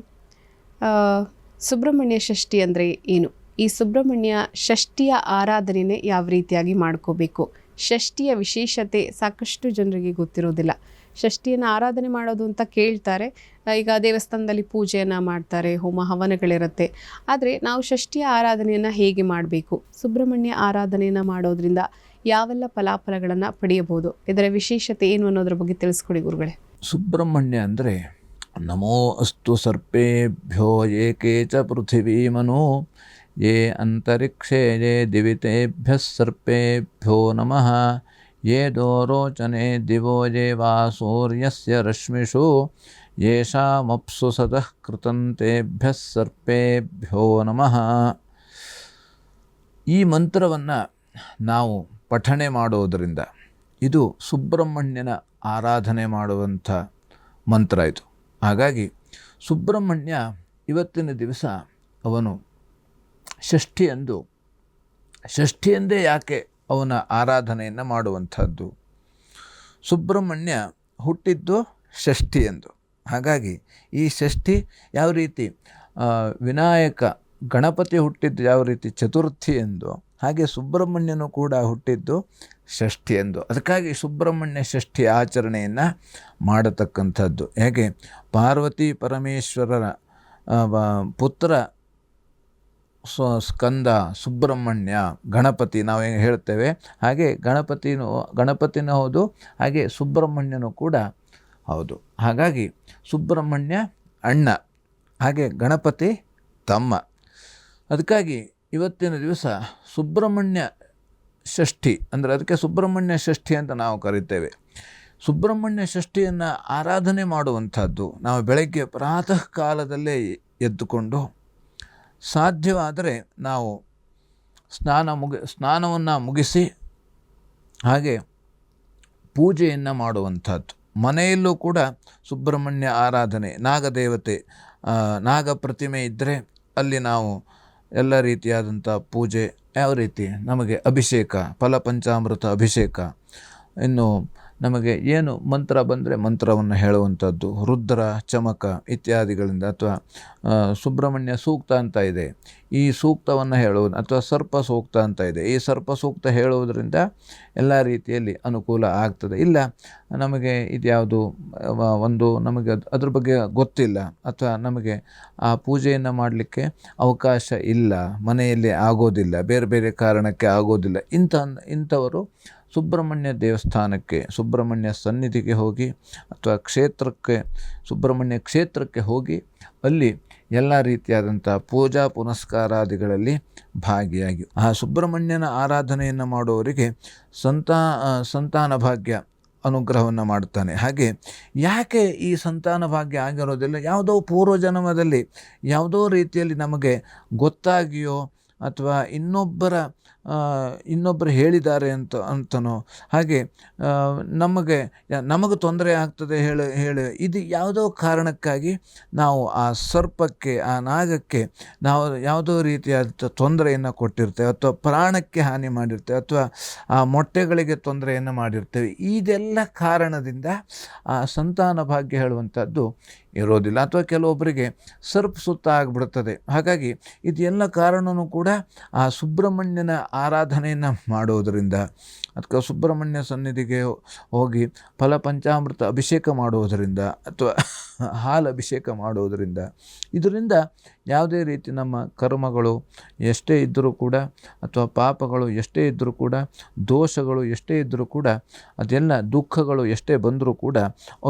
ಸುಬ್ರಹ್ಮಣ್ಯ ಷಷ್ಠಿ ಅಂದರೆ ಏನು? ಈ ಸುಬ್ರಹ್ಮಣ್ಯ ಷಷ್ಠಿಯ ಆರಾಧನೆಯೇ ಯಾವ ರೀತಿಯಾಗಿ ಮಾಡ್ಕೋಬೇಕು? ಷಷ್ಠಿಯ ವಿಶೇಷತೆ ಸಾಕಷ್ಟು ಜನರಿಗೆ ಗೊತ್ತಿರೋದಿಲ್ಲ. ಷಷ್ಠಿಯನ್ನು ಆರಾಧನೆ ಮಾಡೋದು ಅಂತ ಕೇಳ್ತಾರೆ, ಈಗ ದೇವಸ್ಥಾನದಲ್ಲಿ ಪೂಜೆಯನ್ನು ಮಾಡ್ತಾರೆ, ಹೋಮ ಹವನಗಳಿರುತ್ತೆ. ಆದರೆ ನಾವು ಷಷ್ಠಿಯ ಆರಾಧನೆಯನ್ನು ಹೇಗೆ ಮಾಡಬೇಕು, ಸುಬ್ರಹ್ಮಣ್ಯ ಆರಾಧನೆಯನ್ನು ಮಾಡೋದ್ರಿಂದ ಯಾವೆಲ್ಲ ಫಲಾಫಲಗಳನ್ನು ಪಡೆಯಬಹುದು, ಇದರ ವಿಶೇಷತೆ ಏನು ಅನ್ನೋದ್ರ ಬಗ್ಗೆ ತಿಳಿಸ್ಕೊಡಿ ಗುರುಗಳೇ. ಸುಬ್ರಹ್ಮಣ್ಯ ಅಂದರೆ ನಮೋ ಅಸ್ತು ಸರ್ಪೇಭ್ಯೋ ಏಕೆ ಚ ಪೃಥಿವೀಮನು ಯೇ ಅಂತರಿಕ್ಷೇ ಯೇ ದಿವಿತೇಭ್ಯ ಸರ್ಪೇಭ್ಯೋ ನಮಃ ಯೇ ದೋರೋಚನೆ ದಿವೋ ಯೇ ವಾ ಸೂರ್ಯಸ್ಯ ರಶ್ಮಿಷು ಯೇಷಾಮಪ್ಸು ಸತಃ ಕೃತಂತೇಭ್ಯ ಸರ್ಪೇಭ್ಯೋ ನಮಃ. ಈ ಮಂತ್ರವನ್ನು ನಾವು ಪಠಣೆ ಮಾಡೋದರಿಂದ ಇದು ಸುಬ್ರಹ್ಮಣ್ಯನ ಆರಾಧನೆ ಮಾಡುವಂಥ ಮಂತ್ರ ಇದು. ಹಾಗಾಗಿ ಸುಬ್ರಹ್ಮಣ್ಯ ಇವತ್ತಿನ ದಿವಸ ಅವನು ಷಷ್ಠಿಯಂದೇ ಯಾಕೆ ಅವನ ಆರಾಧನೆಯನ್ನು ಮಾಡುವಂಥದ್ದು? ಸುಬ್ರಹ್ಮಣ್ಯ ಹುಟ್ಟಿದ್ದು ಷಷ್ಠಿಯಂದು. ಹಾಗಾಗಿ ಈ ಷಷ್ಠಿ ಯಾವ ರೀತಿ ವಿನಾಯಕ ಗಣಪತಿ ಹುಟ್ಟಿದ್ದು ಯಾವ ರೀತಿ ಚತುರ್ಥಿಯೆಂದು, ಹಾಗೆ ಸುಬ್ರಹ್ಮಣ್ಯನು ಕೂಡ ಹುಟ್ಟಿದ್ದು ಷಷ್ಠಿಯೆಂದು. ಅದಕ್ಕಾಗಿ ಸುಬ್ರಹ್ಮಣ್ಯ ಷಷ್ಠಿ ಆಚರಣೆಯನ್ನು ಮಾಡತಕ್ಕಂಥದ್ದು. ಹೇಗೆ ಪಾರ್ವತಿ ಪರಮೇಶ್ವರರ ಪುತ್ರ ಸ್ಕಂದ ಸುಬ್ರಹ್ಮಣ್ಯ ಗಣಪತಿ ನಾವು ಹೆಂಗೆ ಹೇಳ್ತೇವೆ, ಹಾಗೆ ಗಣಪತಿನೂ ಹೌದು, ಹಾಗೆ ಸುಬ್ರಹ್ಮಣ್ಯನೂ ಕೂಡ ಹೌದು. ಹಾಗಾಗಿ ಸುಬ್ರಹ್ಮಣ್ಯ ಅಣ್ಣ, ಹಾಗೆ ಗಣಪತಿ ತಮ್ಮ. ಅದಕ್ಕಾಗಿ ಇವತ್ತಿನ ದಿವಸ ಸುಬ್ರಹ್ಮಣ್ಯ ಷಷ್ಠಿ ಅಂದರೆ ಅದಕ್ಕೆ ಸುಬ್ರಹ್ಮಣ್ಯ ಷಷ್ಠಿ ಅಂತ ನಾವು ಕರಿತೇವೆ. ಸುಬ್ರಹ್ಮಣ್ಯ ಷಷ್ಠಿಯನ್ನು ಆರಾಧನೆ ಮಾಡುವಂಥದ್ದು ನಾವು ಬೆಳಗ್ಗೆ ಪ್ರಾತಃ ಕಾಲದಲ್ಲೇ ಎದ್ದುಕೊಂಡು ಸಾಧ್ಯವಾದರೆ ನಾವು ಸ್ನಾನವನ್ನು ಮುಗಿಸಿ ಹಾಗೆ ಪೂಜೆಯನ್ನು ಮಾಡುವಂಥದ್ದು. ಮನೆಯಲ್ಲೂ ಕೂಡ ಸುಬ್ರಹ್ಮಣ್ಯ ಆರಾಧನೆ, ನಾಗದೇವತೆ ನಾಗ ಪ್ರತಿಮೆ ಇದ್ದರೆ ಅಲ್ಲಿ ನಾವು ಎಲ್ಲ ರೀತಿಯಾದಂಥ ಪೂಜೆ, ಯಾವ ರೀತಿ ನಮಗೆ ಅಭಿಷೇಕ, ಫಲಪಂಚಾಮೃತ ಅಭಿಷೇಕ, ಇನ್ನು ನಮಗೆ ಏನು ಮಂತ್ರ ಬಂದರೆ ಮಂತ್ರವನ್ನು ಹೇಳುವಂಥದ್ದು, ರುದ್ರ ಚಮಕ ಇತ್ಯಾದಿಗಳಿಂದ, ಅಥವಾ ಸುಬ್ರಹ್ಮಣ್ಯ ಸೂಕ್ತ ಅಂತ ಇದೆ, ಈ ಸೂಕ್ತವನ್ನು ಹೇಳುವುದು, ಅಥವಾ ಸರ್ಪ ಸೂಕ್ತ ಅಂತ ಇದೆ, ಈ ಸರ್ಪ ಸೂಕ್ತ ಹೇಳುವುದರಿಂದ ಎಲ್ಲ ರೀತಿಯಲ್ಲಿ ಅನುಕೂಲ ಆಗ್ತದೆ. ಇಲ್ಲ ನಮಗೆ ಇದ್ಯಾವುದು ಒಂದು ನಮಗೆ ಅದ್ರ ಬಗ್ಗೆ ಗೊತ್ತಿಲ್ಲ, ಅಥವಾ ನಮಗೆ ಆ ಪೂಜೆಯನ್ನು ಮಾಡಲಿಕ್ಕೆ ಅವಕಾಶ ಇಲ್ಲ, ಮನೆಯಲ್ಲಿ ಆಗೋದಿಲ್ಲ, ಬೇರೆ ಬೇರೆ ಕಾರಣಕ್ಕೆ ಆಗೋದಿಲ್ಲ, ಇಂಥವರು ಸುಬ್ರಹ್ಮಣ್ಯ ದೇವಸ್ಥಾನಕ್ಕೆ, ಸುಬ್ರಹ್ಮಣ್ಯ ಸನ್ನಿಧಿಗೆ ಹೋಗಿ, ಅಥವಾ ಸುಬ್ರಹ್ಮಣ್ಯ ಕ್ಷೇತ್ರಕ್ಕೆ ಹೋಗಿ ಅಲ್ಲಿ ಎಲ್ಲ ರೀತಿಯಾದಂಥ ಪೂಜಾ ಪುನಸ್ಕಾರಾದಿಗಳಲ್ಲಿ ಭಾಗಿಯಾಗಿ ಆ ಸುಬ್ರಹ್ಮಣ್ಯನ ಆರಾಧನೆಯನ್ನು ಮಾಡುವವರಿಗೆ ಸಂತಾನ ಭಾಗ್ಯ ಅನುಗ್ರಹವನ್ನು ಮಾಡ್ತಾನೆ. ಹಾಗೆ ಯಾಕೆ ಈ ಸಂತಾನ ಭಾಗ್ಯ ಆಗಿರೋದಿಲ್ಲ? ಯಾವುದೋ ಪೂರ್ವಜನ್ಮದಲ್ಲಿ ಯಾವುದೋ ರೀತಿಯಲ್ಲಿ ನಮಗೆ ಗೊತ್ತಾಗಿಯೋ, ಅಥವಾ ಇನ್ನೊಬ್ಬರು ಹೇಳಿದ್ದಾರೆ ಅಂತನೋ, ಹಾಗೆ ನಮಗೆ ತೊಂದರೆ ಆಗ್ತದೆ ಹೇಳಿ ಇದು ಯಾವುದೋ ಕಾರಣಕ್ಕಾಗಿ ನಾವು ಆ ಸರ್ಪಕ್ಕೆ, ಆ ನಾಗಕ್ಕೆ ನಾವು ಯಾವುದೋ ರೀತಿಯಾದ ತೊಂದರೆಯನ್ನು ಕೊಟ್ಟಿರ್ತೇವೆ, ಅಥವಾ ಪ್ರಾಣಕ್ಕೆ ಹಾನಿ ಮಾಡಿರ್ತೇವೆ, ಅಥವಾ ಆ ಮೊಟ್ಟೆಗಳಿಗೆ ತೊಂದರೆಯನ್ನು ಮಾಡಿರ್ತೇವೆ. ಇದೆಲ್ಲ ಕಾರಣದಿಂದ ಆ ಸಂತಾನ ಭಾಗ್ಯ ಹೇಳುವಂಥದ್ದು ಇರೋದಿಲ್ಲ, ಅಥವಾ ಕೆಲವೊಬ್ಬರಿಗೆ ಸರ್ಪ ಸುತ್ತ ಆಗಿಬಿಡ್ತದೆ. ಹಾಗಾಗಿ ಇದೆಲ್ಲ ಕಾರಣವೂ ಕೂಡ ಆ ಸುಬ್ರಹ್ಮಣ್ಯನ ಆರಾಧನೆಯನ್ನು ಮಾಡುವುದರಿಂದ, ಅದಕ್ಕೆ ಸುಬ್ರಹ್ಮಣ್ಯ ಸನ್ನಿಧಿಗೆ ಹೋಗಿ ಫಲಪಂಚಾಮೃತ ಅಭಿಷೇಕ ಮಾಡುವುದರಿಂದ, ಅಥವಾ ಹಾಲು ಅಭಿಷೇಕ ಮಾಡುವುದರಿಂದ, ಇದರಿಂದ ಯಾವುದೇ ರೀತಿ ನಮ್ಮ ಕರ್ಮಗಳು ಎಷ್ಟೇ ಇದ್ದರೂ ಕೂಡ, ಅಥವಾ ಪಾಪಗಳು ಎಷ್ಟೇ ಇದ್ದರೂ ಕೂಡ, ದೋಷಗಳು ಎಷ್ಟೇ ಇದ್ದರೂ ಕೂಡ, ಅದೆಲ್ಲ ದುಃಖಗಳು ಎಷ್ಟೇ ಬಂದರೂ ಕೂಡ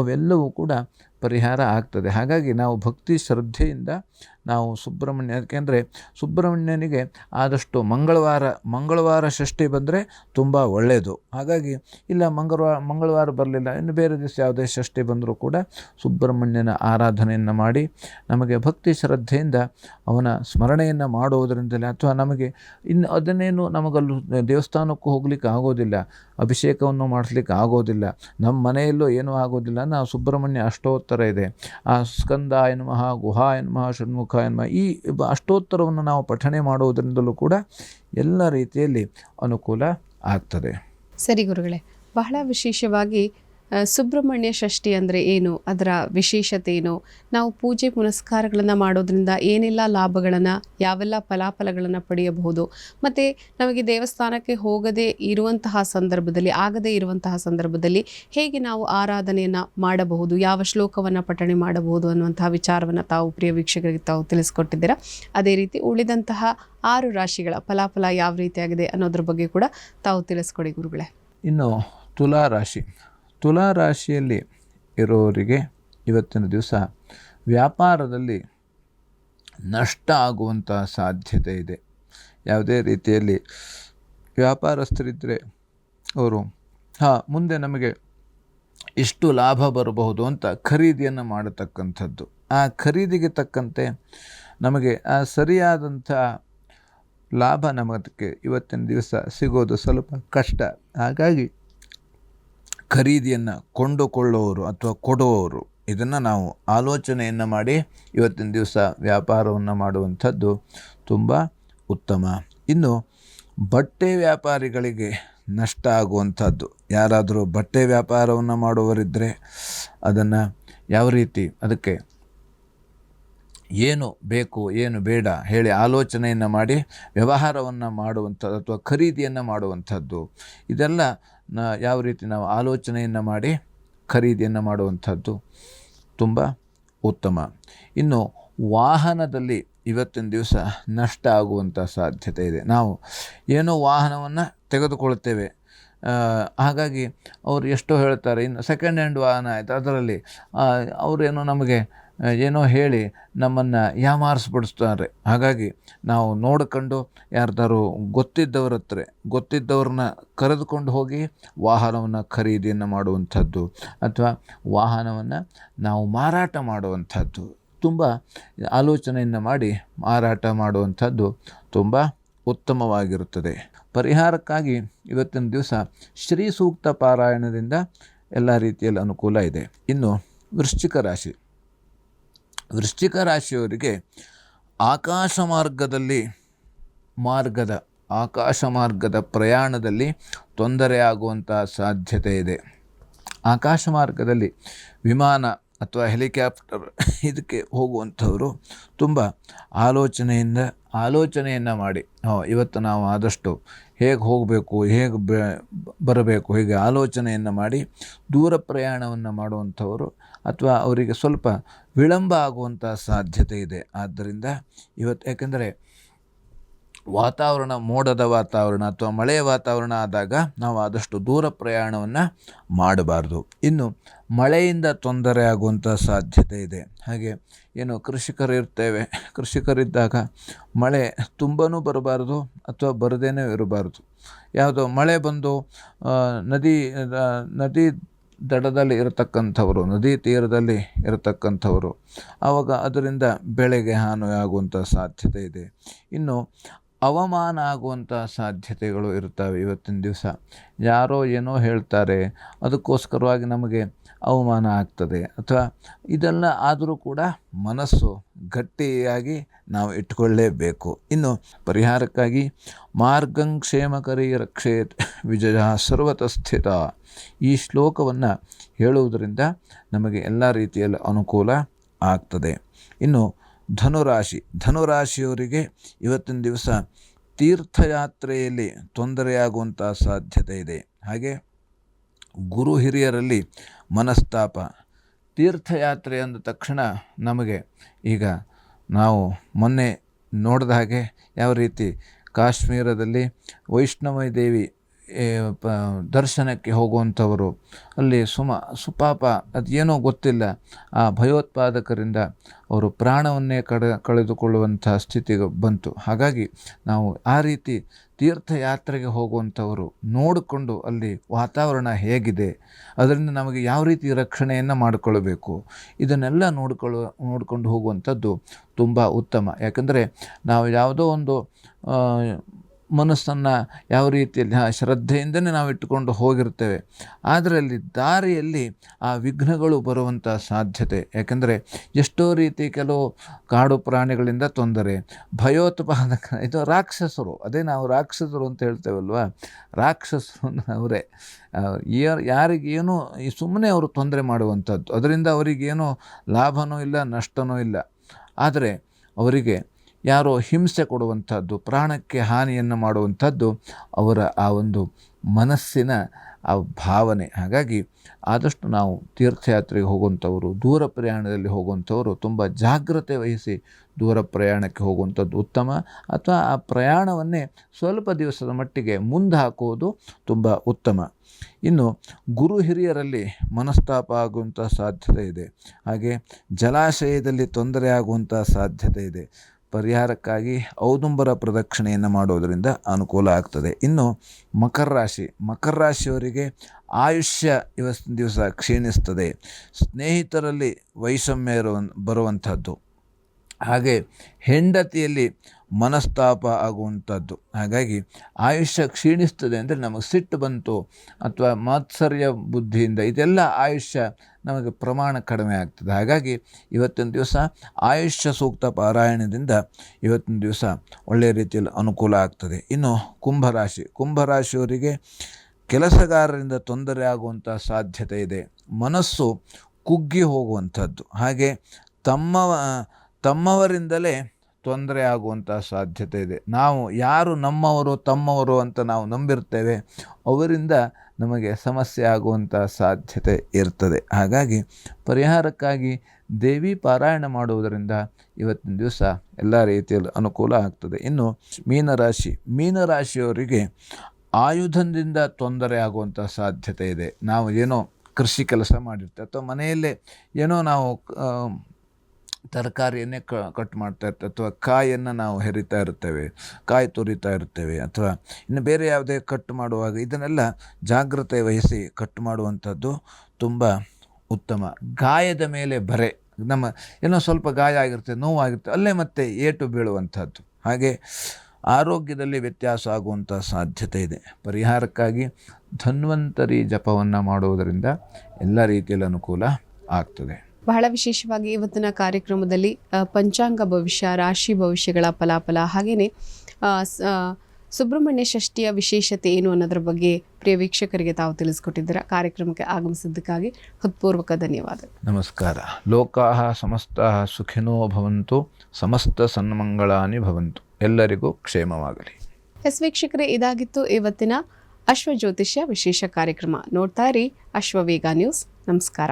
ಅವೆಲ್ಲವೂ ಕೂಡ ಪರಿಹಾರ ಆಗ್ತದೆ. ಹಾಗಾಗಿ ನಾವು ಭಕ್ತಿ ಶ್ರದ್ಧೆಯಿಂದ ನಾವು ಯಾಕೆಂದರೆ ಸುಬ್ರಹ್ಮಣ್ಯನಿಗೆ ಆದಷ್ಟು ಮಂಗಳವಾರ ಷಷ್ಠಿ ಬಂದರೆ ತುಂಬ ಒಳ್ಳೆಯದು. ಹಾಗಾಗಿ ಇಲ್ಲ ಮಂಗಳವಾರ ಬರಲಿಲ್ಲ, ಇನ್ನು ಬೇರೆ ದಿವಸ ಯಾವುದೇ ಷಷ್ಠಿ ಬಂದರೂ ಕೂಡ ಸುಬ್ರಹ್ಮಣ್ಯನ ಆರಾಧನೆಯನ್ನು ಮಾಡಿ ನಮಗೆ ಭಕ್ತಿ ಶ್ರದ್ಧೆಯಿಂದ ಅವನ ಸ್ಮರಣೆಯನ್ನು ಮಾಡುವುದರಿಂದಲೇ, ಅಥವಾ ನಮಗೆ ಅದನ್ನೇನು ನಮಗಲ್ಲೂ ದೇವಸ್ಥಾನಕ್ಕೂ ಹೋಗ್ಲಿಕ್ಕೆ ಆಗೋದಿಲ್ಲ, ಅಭಿಷೇಕವನ್ನು ಮಾಡಿಸ್ಲಿಕ್ಕೆ ಆಗೋದಿಲ್ಲ, ನಮ್ಮ ಮನೆಯಲ್ಲೂ ಏನೂ ಆಗೋದಿಲ್ಲ, ನಾವು ಸುಬ್ರಹ್ಮಣ್ಯ ಅಷ್ಟೋತ್ತರ ಇದೆ, ಆ ಸ್ಕಂದಾಯ ನಮಃ, ಗುಹಾಯ ನಮಃ, ಷಣ್ಮುಖಾಯ ನಮಃ, ಈ ಅಷ್ಟೋತ್ತರವನ್ನು ನಾವು ಪಠಣೆ ಮಾಡುವುದರಿಂದಲೂ ಕೂಡ ಎಲ್ಲ ರೀತಿಯಲ್ಲಿ ಅನುಕೂಲ ಆಗ್ತದೆ. ಸರಿ ಗುರುಗಳೇ, ಬಹಳ ವಿಶೇಷವಾಗಿ ಸುಬ್ರಹ್ಮಣ್ಯ ಷಷ್ಠಿ ಅಂದರೆ ಏನು, ಅದರ ವಿಶೇಷತೆ ಏನು, ನಾವು ಪೂಜೆ ಪುನಸ್ಕಾರಗಳನ್ನು ಮಾಡೋದ್ರಿಂದ ಏನೆಲ್ಲ ಲಾಭಗಳನ್ನು, ಯಾವೆಲ್ಲ ಫಲಾಫಲಗಳನ್ನು ಪಡೆಯಬಹುದು, ಮತ್ತು ನಮಗೆ ದೇವಸ್ಥಾನಕ್ಕೆ ಹೋಗದೇ ಇರುವಂತಹ ಸಂದರ್ಭದಲ್ಲಿ, ಆಗದೇ ಇರುವಂತಹ ಸಂದರ್ಭದಲ್ಲಿ ಹೇಗೆ ನಾವು ಆರಾಧನೆಯನ್ನು ಮಾಡಬಹುದು, ಯಾವ ಶ್ಲೋಕವನ್ನು ಪಠಣೆ ಮಾಡಬಹುದು ಅನ್ನುವಂತಹ ವಿಚಾರವನ್ನು ತಾವು ಪ್ರಿಯ ವೀಕ್ಷಕರಿಗೆ ತಾವು ತಿಳಿಸ್ಕೊಟ್ಟಿದ್ದೀರಾ. ಅದೇ ರೀತಿ ಉಳಿದಂತಹ 6 ರಾಶಿಗಳ ಫಲಾಫಲ ಯಾವ ರೀತಿಯಾಗಿದೆ ಅನ್ನೋದ್ರ ಬಗ್ಗೆ ಕೂಡ ತಾವು ತಿಳಿಸ್ಕೊಡಿ ಗುರುಗಳೇ. ಇನ್ನು ತುಲಾ ರಾಶಿಯಲ್ಲಿ ಇರೋರಿಗೆ ಇವತ್ತಿನ ದಿವಸ ವ್ಯಾಪಾರದಲ್ಲಿ ನಷ್ಟ ಆಗುವಂಥ ಸಾಧ್ಯತೆ ಇದೆ. ಯಾವುದೇ ರೀತಿಯಲ್ಲಿ ವ್ಯಾಪಾರಸ್ಥರಿದ್ದರೆ ಅವರು ಮುಂದೆ ನಮಗೆ ಇಷ್ಟು ಲಾಭ ಬರಬಹುದು ಅಂತ ಖರೀದಿಯನ್ನು ಮಾಡತಕ್ಕಂಥದ್ದು, ಆ ಖರೀದಿಗೆ ತಕ್ಕಂತೆ ನಮಗೆ ಆ ಸರಿಯಾದಂಥ ಲಾಭ ನಮಗೆ ಇವತ್ತಿನ ದಿವಸ ಸಿಗೋದು ಸ್ವಲ್ಪ ಕಷ್ಟ. ಹಾಗಾಗಿ ಖರೀದಿಯನ್ನು ಕೊಂಡುಕೊಳ್ಳುವವರು ಅಥವಾ ಕೊಡುವವರು ಇದನ್ನು ನಾವು ಆಲೋಚನೆಯನ್ನು ಮಾಡಿ ಇವತ್ತಿನ ದಿವಸ ವ್ಯಾಪಾರವನ್ನು ಮಾಡುವಂಥದ್ದು ತುಂಬ ಉತ್ತಮ. ಇನ್ನು ಬಟ್ಟೆ ವ್ಯಾಪಾರಿಗಳಿಗೆ ನಷ್ಟ ಆಗುವಂಥದ್ದು. ಯಾರಾದರೂ ಬಟ್ಟೆ ವ್ಯಾಪಾರವನ್ನು ಮಾಡುವವರಿದ್ದರೆ ಅದನ್ನು ಯಾವ ರೀತಿ ಅದಕ್ಕೆ ಏನು ಬೇಕು ಏನು ಬೇಡ ಹೇಳಿ ಆಲೋಚನೆಯನ್ನು ಮಾಡಿ ವ್ಯವಹಾರವನ್ನು ಮಾಡುವಂಥದ್ದು ಅಥವಾ ಖರೀದಿಯನ್ನು ಮಾಡುವಂಥದ್ದು, ಇದೆಲ್ಲ ಯಾವ ರೀತಿ ನಾವು ಆಲೋಚನೆಯನ್ನು ಮಾಡಿ ಖರೀದಿಯನ್ನು ಮಾಡುವಂಥದ್ದು ತುಂಬ ಉತ್ತಮ. ಇನ್ನು ವಾಹನದಲ್ಲಿ ಇವತ್ತಿನ ದಿವಸ ನಷ್ಟ ಆಗುವಂಥ ಸಾಧ್ಯತೆ ಇದೆ. ನಾವು ಏನೋ ವಾಹನವನ್ನು ತೆಗೆದುಕೊಳ್ತೇವೆ, ಹಾಗಾಗಿ ಅವರು ಎಷ್ಟೋ ಹೇಳ್ತಾರೆ, ಇನ್ನು ಸೆಕೆಂಡ್ ಹ್ಯಾಂಡ್ ವಾಹನ ಆಯಿತು, ಅದರಲ್ಲಿ ಅವರೇನೋ ನಮಗೆ ಏನೋ ಹೇಳಿ ನಮ್ಮನ್ನು ಯಾಮಾರಿಸ್ಬಿಡಿಸ್ತಾರೆ. ಹಾಗಾಗಿ ನಾವು ನೋಡಿಕೊಂಡು ಯಾರ್ದಾರು ಗೊತ್ತಿದ್ದವ್ರನ್ನ ಕರೆದುಕೊಂಡು ಹೋಗಿ ವಾಹನವನ್ನು ಖರೀದಿಯನ್ನು ಮಾಡುವಂಥದ್ದು ಅಥವಾ ವಾಹನವನ್ನು ನಾವು ಮಾರಾಟ ಮಾಡುವಂಥದ್ದು, ತುಂಬ ಆಲೋಚನೆಯನ್ನು ಮಾಡಿ ಮಾರಾಟ ಮಾಡುವಂಥದ್ದು ತುಂಬ ಉತ್ತಮವಾಗಿರುತ್ತದೆ. ಪರಿಹಾರಕ್ಕಾಗಿ ಇವತ್ತಿನ ದಿವಸ ಶ್ರೀ ಸೂಕ್ತ ಪಾರಾಯಣದಿಂದ ಎಲ್ಲ ರೀತಿಯಲ್ಲಿ ಅನುಕೂಲ ಇದೆ. ಇನ್ನು ವೃಶ್ಚಿಕ ರಾಶಿಯವರಿಗೆ ಆಕಾಶ ಮಾರ್ಗದ ಪ್ರಯಾಣದಲ್ಲಿ ತೊಂದರೆ ಆಗುವಂಥ ಸಾಧ್ಯತೆ ಇದೆ. ಆಕಾಶ ಮಾರ್ಗದಲ್ಲಿ ವಿಮಾನ ಅಥವಾ ಹೆಲಿಕಾಪ್ಟರ್ ಇದಕ್ಕೆ ಹೋಗುವಂಥವರು ತುಂಬ ಆಲೋಚನೆಯನ್ನು ಮಾಡಿ ಇವತ್ತು ನಾವು ಆದಷ್ಟು ಹೇಗೆ ಹೋಗಬೇಕು, ಹೇಗೆ ಬರಬೇಕು, ಹೀಗೆ ಆಲೋಚನೆಯನ್ನು ಮಾಡಿ ದೂರ ಪ್ರಯಾಣವನ್ನು ಮಾಡುವಂಥವರು ಅಥವಾ ಅವರಿಗೆ ಸ್ವಲ್ಪ ವಿಳಂಬ ಆಗುವಂಥ ಸಾಧ್ಯತೆ ಇದೆ. ಆದ್ದರಿಂದ ಇವತ್ತು ಯಾಕೆಂದರೆ ಮೋಡದ ವಾತಾವರಣ ಅಥವಾ ಮಳೆಯ ವಾತಾವರಣ ಆದಾಗ ನಾವು ಆದಷ್ಟು ದೂರ ಪ್ರಯಾಣವನ್ನು ಮಾಡಬಾರ್ದು. ಇನ್ನು ಮಳೆಯಿಂದ ತೊಂದರೆ ಆಗುವಂಥ ಸಾಧ್ಯತೆ ಇದೆ. ಹಾಗೆ ಏನು ಕೃಷಿಕರಿದ್ದಾಗ ಮಳೆ ತುಂಬನೂ ಬರಬಾರ್ದು ಅಥವಾ ಬರದೇನೇ ಇರಬಾರ್ದು. ಯಾವುದೋ ಮಳೆ ಬಂದು ನದಿ ದಡದಲ್ಲಿ ಇರತಕ್ಕಂಥವರು, ನದಿ ತೀರದಲ್ಲಿ ಇರತಕ್ಕಂಥವರು, ಆವಾಗ ಅದರಿಂದ ಬೆಳೆಗೆ ಹಾನಿಯಾಗುವಂಥ ಸಾಧ್ಯತೆ ಇದೆ. ಇನ್ನು ಅವಮಾನ ಆಗುವಂಥ ಸಾಧ್ಯತೆಗಳು ಇರ್ತವೆ. ಇವತ್ತಿನ ದಿವಸ ಯಾರೋ ಏನೋ ಹೇಳ್ತಾರೆ, ಅದಕ್ಕೋಸ್ಕರವಾಗಿ ನಮಗೆ ಅವಮಾನ ಆಗ್ತದೆ. ಅಥವಾ ಇದೆಲ್ಲ ಆದರೂ ಕೂಡ ಮನಸ್ಸು ಗಟ್ಟಿಯಾಗಿ ನಾವು ಇಟ್ಕೊಳ್ಳೇಬೇಕು. ಇನ್ನು ಪರಿಹಾರಕ್ಕಾಗಿ ಮಾರ್ಗಂ ಕ್ಷೇಮಕರಿ ರಕ್ಷೇತ್ ವಿಜಯ ಸರ್ವತಸ್ಥಿತ, ಈ ಶ್ಲೋಕವನ್ನು ಹೇಳುವುದರಿಂದ ನಮಗೆ ಎಲ್ಲ ರೀತಿಯಲ್ಲಿ ಅನುಕೂಲ ಆಗ್ತದೆ. ಇನ್ನು ಧನುರಾಶಿಯವರಿಗೆ ಇವತ್ತಿನ ದಿವಸ ತೀರ್ಥಯಾತ್ರೆಯಲ್ಲಿ ತೊಂದರೆಯಾಗುವಂಥ ಸಾಧ್ಯತೆ ಇದೆ. ಹಾಗೆ ಗುರು ಹಿರಿಯರಲ್ಲಿ ಮನಸ್ತಾಪ. ತೀರ್ಥಯಾತ್ರೆ ಅಂದ ತಕ್ಷಣ ನಮಗೆ ಈಗ ನಾವು ಮೊನ್ನೆ ನೋಡಿದ ಹಾಗೆ ಯಾವ ರೀತಿ ಕಾಶ್ಮೀರದಲ್ಲಿ ವೈಷ್ಣವ ದೇವಿ ದರ್ಶನಕ್ಕೆ ಹೋಗುವಂಥವರು ಅಲ್ಲಿ ಸುಪಾಪ ಅದೇನೋ ಗೊತ್ತಿಲ್ಲ, ಆ ಭಯೋತ್ಪಾದಕರಿಂದ ಅವರು ಪ್ರಾಣವನ್ನೇ ಕಳೆದುಕೊಳ್ಳುವಂಥ ಸ್ಥಿತಿಗೆ ಬಂತು. ಹಾಗಾಗಿ ನಾವು ಆ ರೀತಿ ತೀರ್ಥಯಾತ್ರೆಗೆ ಹೋಗುವಂಥವರು ನೋಡಿಕೊಂಡು ಅಲ್ಲಿ ವಾತಾವರಣ ಹೇಗಿದೆ, ಅದರಿಂದ ನಮಗೆ ಯಾವ ರೀತಿ ರಕ್ಷಣೆಯನ್ನು ಮಾಡಿಕೊಳ್ಳಬೇಕು, ಇದನ್ನೆಲ್ಲ ನೋಡಿಕೊಂಡು ಹೋಗುವಂಥದ್ದು ತುಂಬ ಉತ್ತಮ. ಯಾಕಂದರೆ ನಾವು ಯಾವುದೋ ಒಂದು ಮನಸ್ಸನ್ನು ಯಾವ ರೀತಿಯಲ್ಲಿ ಶ್ರದ್ಧೆಯಿಂದನೇ ನಾವು ಇಟ್ಟುಕೊಂಡು ಹೋಗಿರ್ತೇವೆ, ಆದರೆ ಅಲ್ಲಿ ದಾರಿಯಲ್ಲಿ ಆ ವಿಘ್ನಗಳು ಬರುವಂಥ ಸಾಧ್ಯತೆ. ಯಾಕೆಂದರೆ ಎಷ್ಟೋ ರೀತಿ ಕೆಲವು ಕಾಡು ಪ್ರಾಣಿಗಳಿಂದ ತೊಂದರೆ, ಭಯೋತ್ಪಾದಕ, ಇದು ರಾಕ್ಷಸರು, ಅದೇ ನಾವು ರಾಕ್ಷಸರು ಅಂತ ಹೇಳ್ತೇವಲ್ವ, ರಾಕ್ಷಸರು ಅವರೇ. ಯಾರಿಗೇನು ಸುಮ್ಮನೆ ಅವರು ತೊಂದರೆ ಮಾಡುವಂಥದ್ದು, ಅದರಿಂದ ಅವರಿಗೇನೋ ಲಾಭನೂ ಇಲ್ಲ ನಷ್ಟನೂ ಇಲ್ಲ, ಆದರೆ ಅವರಿಗೆ ಯಾರೋ ಹಿಂಸೆ ಕೊಡುವಂಥದ್ದು, ಪ್ರಾಣಕ್ಕೆ ಹಾನಿಯನ್ನು ಮಾಡುವಂಥದ್ದು ಅವರ ಆ ಒಂದು ಮನಸ್ಸಿನ ಆ ಭಾವನೆ. ಹಾಗಾಗಿ ಆದಷ್ಟು ನಾವು ತೀರ್ಥಯಾತ್ರೆಗೆ ಹೋಗುವಂಥವರು, ದೂರ ಪ್ರಯಾಣದಲ್ಲಿ ಹೋಗುವಂಥವರು ತುಂಬ ಜಾಗ್ರತೆ ವಹಿಸಿ ದೂರ ಪ್ರಯಾಣಕ್ಕೆ ಹೋಗುವಂಥದ್ದು ಉತ್ತಮ. ಅಥವಾ ಆ ಪ್ರಯಾಣವನ್ನೇ ಸ್ವಲ್ಪ ದಿವಸದ ಮಟ್ಟಿಗೆ ಮುಂದೆ ಹಾಕುವುದು ತುಂಬ ಉತ್ತಮ. ಇನ್ನು ಗುರು ಹಿರಿಯರಲ್ಲಿ ಮನಸ್ತಾಪ ಆಗುವಂಥ ಸಾಧ್ಯತೆ ಇದೆ. ಹಾಗೆ ಜಲಾಶಯದಲ್ಲಿ ತೊಂದರೆ ಆಗುವಂಥ ಸಾಧ್ಯತೆ ಇದೆ. ಪರಿಹಾರಕ್ಕಾಗಿ ಔದುಂಬರ ಪ್ರದಕ್ಷಿಣೆಯನ್ನು ಮಾಡೋದರಿಂದ ಅನುಕೂಲ ಆಗ್ತದೆ. ಇನ್ನು ಮಕರ ರಾಶಿಯವರಿಗೆ ಆಯುಷ್ಯ ಇವತ್ತಿನ ದಿವಸ ಕ್ಷೀಣಿಸ್ತದೆ. ಸ್ನೇಹಿತರಲ್ಲಿ ವೈಷಮ್ಯ ಬರುವಂಥದ್ದು, ಹಾಗೆ ಹೆಂಡತಿಯಲ್ಲಿ ಮನಸ್ತಾಪ ಆಗುವಂಥದ್ದು. ಹಾಗಾಗಿ ಆಯುಷ್ಯ ಕ್ಷೀಣಿಸ್ತದೆ ಅಂದರೆ ನಮಗೆ ಸಿಟ್ಟು ಬಂತು ಅಥವಾ ಮಾತ್ಸರ್ಯ ಬುದ್ಧಿಯಿಂದ ಇದೆಲ್ಲ ಆಯುಷ್ಯ ನಮಗೆ ಪ್ರಮಾಣ ಕಡಿಮೆ ಆಗ್ತದೆ. ಹಾಗಾಗಿ ಇವತ್ತಿನ ದಿವಸ ಆಯುಷ್ಯ ಸೂಕ್ತ ಪಾರಾಯಣದಿಂದ ಇವತ್ತಿನ ದಿವಸ ಒಳ್ಳೆಯ ರೀತಿಯಲ್ಲಿ ಅನುಕೂಲ ಆಗ್ತದೆ. ಇನ್ನು ಕುಂಭರಾಶಿಯವರಿಗೆ ಕೆಲಸಗಾರರಿಂದ ತೊಂದರೆ ಆಗುವಂಥ ಸಾಧ್ಯತೆ ಇದೆ. ಮನಸ್ಸು ಕುಗ್ಗಿ ಹೋಗುವಂಥದ್ದು, ಹಾಗೆ ತಮ್ಮವರಿಂದಲೇ ತೊಂದರೆ ಆಗುವಂಥ ಸಾಧ್ಯತೆ ಇದೆ. ನಾವು ಯಾರು ನಮ್ಮವರು ತಮ್ಮವರು ಅಂತ ನಾವು ನಂಬಿರ್ತೇವೆ, ಅವರಿಂದ ನಮಗೆ ಸಮಸ್ಯೆ ಆಗುವಂಥ ಸಾಧ್ಯತೆ ಇರ್ತದೆ. ಹಾಗಾಗಿ ಪರಿಹಾರಕ್ಕಾಗಿ ದೇವಿ ಪಾರಾಯಣ ಮಾಡುವುದರಿಂದ ಇವತ್ತಿನ ದಿವಸ ಎಲ್ಲ ರೀತಿಯಲ್ಲಿ ಅನುಕೂಲ ಆಗ್ತದೆ. ಇನ್ನು ಮೀನರಾಶಿಯವರಿಗೆ ಆಯುಧದಿಂದ ತೊಂದರೆ ಆಗುವಂಥ ಸಾಧ್ಯತೆ ಇದೆ. ನಾವು ಏನೋ ಕೃಷಿ ಕೆಲಸ ಮಾಡಿರ್ತೇವೆ ಅಥವಾ ಮನೆಯಲ್ಲೇ ಏನೋ ನಾವು ತರಕಾರಿಯನ್ನೇ ಕಟ್ ಮಾಡ್ತಾ ಇರ್ತೇವೆ, ಅಥವಾ ಕಾಯನ್ನು ನಾವು ಹೆರಿತಾ ಇರ್ತೇವೆ, ಕಾಯಿ ತುರಿತಾ ಇರ್ತೇವೆ, ಅಥವಾ ಇನ್ನು ಬೇರೆ ಯಾವುದೇ ಕಟ್ ಮಾಡುವಾಗ ಇದನ್ನೆಲ್ಲ ಜಾಗ್ರತೆ ವಹಿಸಿ ಕಟ್ ಮಾಡುವಂಥದ್ದು ತುಂಬ ಉತ್ತಮ. ಗಾಯದ ಮೇಲೆ ಬರೆ, ನಮ್ಮ ಏನೋ ಸ್ವಲ್ಪ ಗಾಯ ಆಗಿರ್ತದೆ, ನೋವಾಗಿರ್ತದೆ, ಅಲ್ಲೇ ಮತ್ತೆ ಏಟು ಬೀಳುವಂಥದ್ದು, ಹಾಗೆ ಆರೋಗ್ಯದಲ್ಲಿ ವ್ಯತ್ಯಾಸ ಆಗುವಂಥ ಸಾಧ್ಯತೆ ಇದೆ. ಪರಿಹಾರಕ್ಕಾಗಿ ಧನ್ವಂತರಿ ಜಪವನ್ನು ಮಾಡುವುದರಿಂದ ಎಲ್ಲ ರೀತಿಯಲ್ಲಿ ಅನುಕೂಲ ಆಗ್ತದೆ. ಬಹಳ ವಿಶೇಷವಾಗಿ ಇವತ್ತಿನ ಕಾರ್ಯಕ್ರಮದಲ್ಲಿ ಪಂಚಾಂಗ ಭವಿಷ್ಯ, ರಾಶಿ ಭವಿಷ್ಯಗಳ ಫಲಾಫಲ, ಹಾಗೆಯೇ ಸುಬ್ರಹ್ಮಣ್ಯ ಷಷ್ಠಿಯ ವಿಶೇಷತೆ ಏನು ಅನ್ನೋದ್ರ ಬಗ್ಗೆ ಪ್ರಿಯ ವೀಕ್ಷಕರಿಗೆ ತಾವು ತಿಳಿಸ್ಕೊಟ್ಟಿದ್ದೀರಾ. ಕಾರ್ಯಕ್ರಮಕ್ಕೆ ಆಗಮಿಸಿದ್ದಕ್ಕಾಗಿ ಹೃತ್ಪೂರ್ವಕ ಧನ್ಯವಾದ. ನಮಸ್ಕಾರ. ಲೋಕಾಃ ಸಮಸ್ತಾಃ ಸುಖಿನೋ ಭವಂತು, ಸಮಸ್ತ ಸನ್ಮಂಗಳಾನಿ ಭವಂತು. ಎಲ್ಲರಿಗೂ ಕ್ಷೇಮವಾಗಲಿ. ವೀಕ್ಷಕರೇ, ಇದಾಗಿತ್ತು ಇವತ್ತಿನ ಅಶ್ವಜ್ಯೋತಿಷ್ಯ ವಿಶೇಷ ಕಾರ್ಯಕ್ರಮ. ನೋಡ್ತಾ ಇರಿ ಅಶ್ವವೇಗ ನ್ಯೂಸ್. ನಮಸ್ಕಾರ.